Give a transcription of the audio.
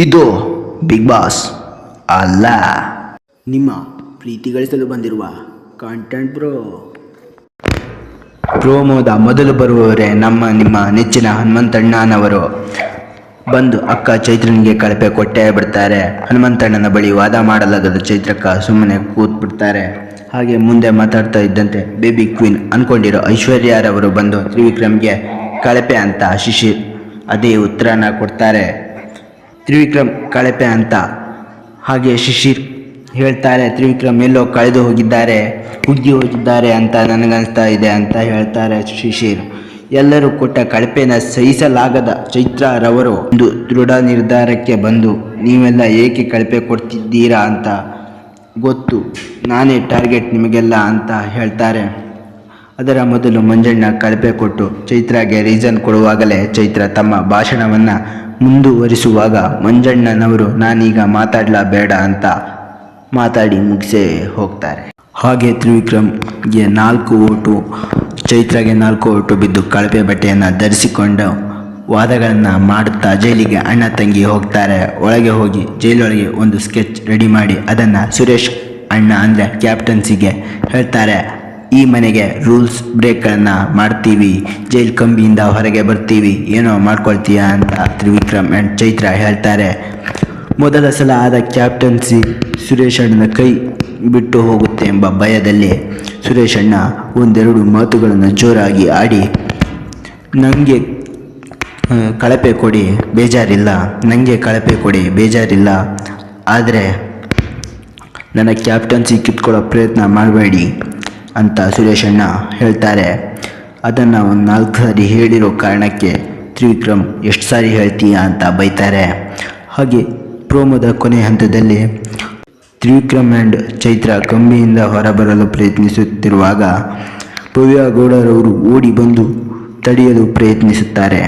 ಇದು big boss ಅಲ್ಲ, ನಿಮ್ಮ ಪ್ರೀತಿ ಗಳಿಸಲು ಬಂದಿರುವ ಕಾಂಟೆಂಟ್ ಬ್ರೋ. ಪ್ರೋಮೋದ ಮೊದಲು ಬರುವವರೇ ನಿಮ್ಮ ನೆಚ್ಚಿನ ಹನುಮಂತಣ್ಣನವರು. ಬಂದು ಅಕ್ಕ ಚೈತ್ರನಿಗೆ ಕಳಪೆ ಕೊಟ್ಟೇ ಬಿಡ್ತಾರೆ. ಹನುಮಂತಣ್ಣನ ಬಳಿ ವಾದ ಮಾಡಲಾಗದ ಚೈತ್ರಕ್ಕ ಸುಮ್ಮನೆ ಕೂತ್ ಬಿಡ್ತಾರೆ. ಹಾಗೆ ಮುಂದೆ ಮಾತಾಡ್ತಾ ಇದ್ದಂತೆ ಬೇಬಿ ಕ್ವೀನ್ ಅನ್ಕೊಂಡಿರೋ ಐಶ್ವರ್ಯರವರು ಬಂದು ತ್ರಿವಿಕ್ರಮ್ಗೆ ಕಳಪೆ ಅಂತ ಶಿಶಿರ್ ಅದೇ ಉತ್ತರನ ಕೊಡ್ತಾರೆ. ತ್ರಿವಿಕ್ರಮ್ ಕಳಪೆ ಅಂತ. ಹಾಗೆ ಶಿಶಿರ್ ಹೇಳ್ತಾರೆ ತ್ರಿವಿಕ್ರಮ್ ಎಲ್ಲೋ ಕಳೆದು ಹೋಗಿದ್ದಾರೆ, ಹುಗ್ಗಿ ಹೋಗಿದ್ದಾರೆ ಅಂತ ನನಗನ್ನಿಸ್ತಾ ಇದೆ ಅಂತ ಹೇಳ್ತಾರೆ ಶಿಶಿರ್. ಎಲ್ಲರೂ ಕೊಟ್ಟ ಕಳಪೆನ ಸಹಿಸಲಾಗದ ಚೈತ್ರರವರು ಒಂದು ದೃಢ ನಿರ್ಧಾರಕ್ಕೆ ಬಂದು ನೀವೆಲ್ಲ ಏಕೆ ಕಳಪೆ ಕೊಡ್ತಿದ್ದೀರಾ ಅಂತ ಗೊತ್ತು, ನಾನೇ ಟಾರ್ಗೆಟ್ ನಿಮಗೆಲ್ಲ ಅಂತ ಹೇಳ್ತಾರೆ. ಅದರ ಮೊದಲು ಮಂಜಣ್ಣ ಕಳಪೆ ಕೊಟ್ಟು ಚೈತ್ರಾಗೆ ರೀಸನ್ ಕೊಡುವಾಗಲೇ ಚೈತ್ರ ತಮ್ಮ ಭಾಷಣವನ್ನು ಮುಂದುವರಿಸುವಾಗ ಮಂಜಣ್ಣನವರು ನಾನೀಗ ಮಾತಾಡಲೇಬೇಡ ಅಂತ ಮಾತಾಡಿ ಮುಗಿಸೇ ಹೋಗ್ತಾರೆ. ಹಾಗೆ ತ್ರಿವಿಕ್ರಮ್ಗೆ 4 ಓಟು, ಚೈತ್ರಾಗೆ 4 ಓಟು ಬಿದ್ದು ಕಳಪೆ ಬಟ್ಟೆಯನ್ನು ಧರಿಸಿಕೊಂಡು ವಾದಗಳನ್ನು ಮಾಡುತ್ತಾ ಜೈಲಿಗೆ ಅಣ್ಣ ತಂಗಿ ಹೋಗ್ತಾರೆ. ಒಳಗೆ ಹೋಗಿ ಜೈಲೊಳಗೆ ಒಂದು ಸ್ಕೆಚ್ ರೆಡಿ ಮಾಡಿ ಅದನ್ನು ಸುರೇಶ್ ಅಣ್ಣ ಅಂದರೆ ಕ್ಯಾಪ್ಟನ್ಸಿಗೆ ಹೇಳ್ತಾರೆ. ಈ ಮನೆಗೆ ರೂಲ್ಸ್ ಬ್ರೇಕ್ಗಳನ್ನು ಮಾಡ್ತೀವಿ, ಜೈಲ್ ಕಂಬಿಯಿಂದ ಹೊರಗೆ ಬರ್ತೀವಿ, ಏನೋ ಮಾಡ್ಕೊಳ್ತೀಯ ಅಂತ ತ್ರಿವಿಕ್ರಮ್ ಆ್ಯಂಡ್ ಚೈತ್ರ ಹೇಳ್ತಾರೆ. ಮೊದಲ ಸಲ ಆದ ಕ್ಯಾಪ್ಟನ್ಸಿ ಸುರೇಶ್ ಅಣ್ಣನ ಕೈ ಬಿಟ್ಟು ಹೋಗುತ್ತೆ ಎಂಬ ಭಯದಲ್ಲಿ ಸುರೇಶ್ ಅಣ್ಣ ಒಂದೆರಡು ಮಾತುಗಳನ್ನು ಜೋರಾಗಿ ಆಡಿ ನನಗೆ ಕಳಪೆ ಕೊಡಿ ಬೇಜಾರಿಲ್ಲ, ನನಗೆ ಕಳಪೆ ಕೊಡಿ ಬೇಜಾರಿಲ್ಲ, ಆದರೆ ನನ್ನ ಕ್ಯಾಪ್ಟನ್ಸಿ ಕಿತ್ಕೊಳ್ಳೋ ಪ್ರಯತ್ನ ಮಾಡಬೇಡಿ ಅಂತ ಸುರೇಶ್ ಅಣ್ಣ ಹೇಳ್ತಾರೆ. ಅದನ್ನು ಒಂದು 4 ಸಾರಿ ಹೇಳಿರೋ ಕಾರಣಕ್ಕೆ ತ್ರಿವಿಕ್ರಮ್ ಎಷ್ಟು ಸಾರಿ ಹೇಳ್ತೀಯಾ ಅಂತ ಬೈತಾರೆ. ಹಾಗೆ ಪ್ರೋಮೋದ ಕೊನೆ ಹಂತದಲ್ಲಿ ತ್ರಿವಿಕ್ರಮ್ ಆ್ಯಂಡ್ ಚೈತ್ರ ಕಂಬಿಯಿಂದ ಹೊರಬರಲು ಪ್ರಯತ್ನಿಸುತ್ತಿರುವಾಗ ಭವ್ಯ ಗೌಡರವರು ಓಡಿ ಬಂದು ತಡೆಯಲು ಪ್ರಯತ್ನಿಸುತ್ತಾರೆ.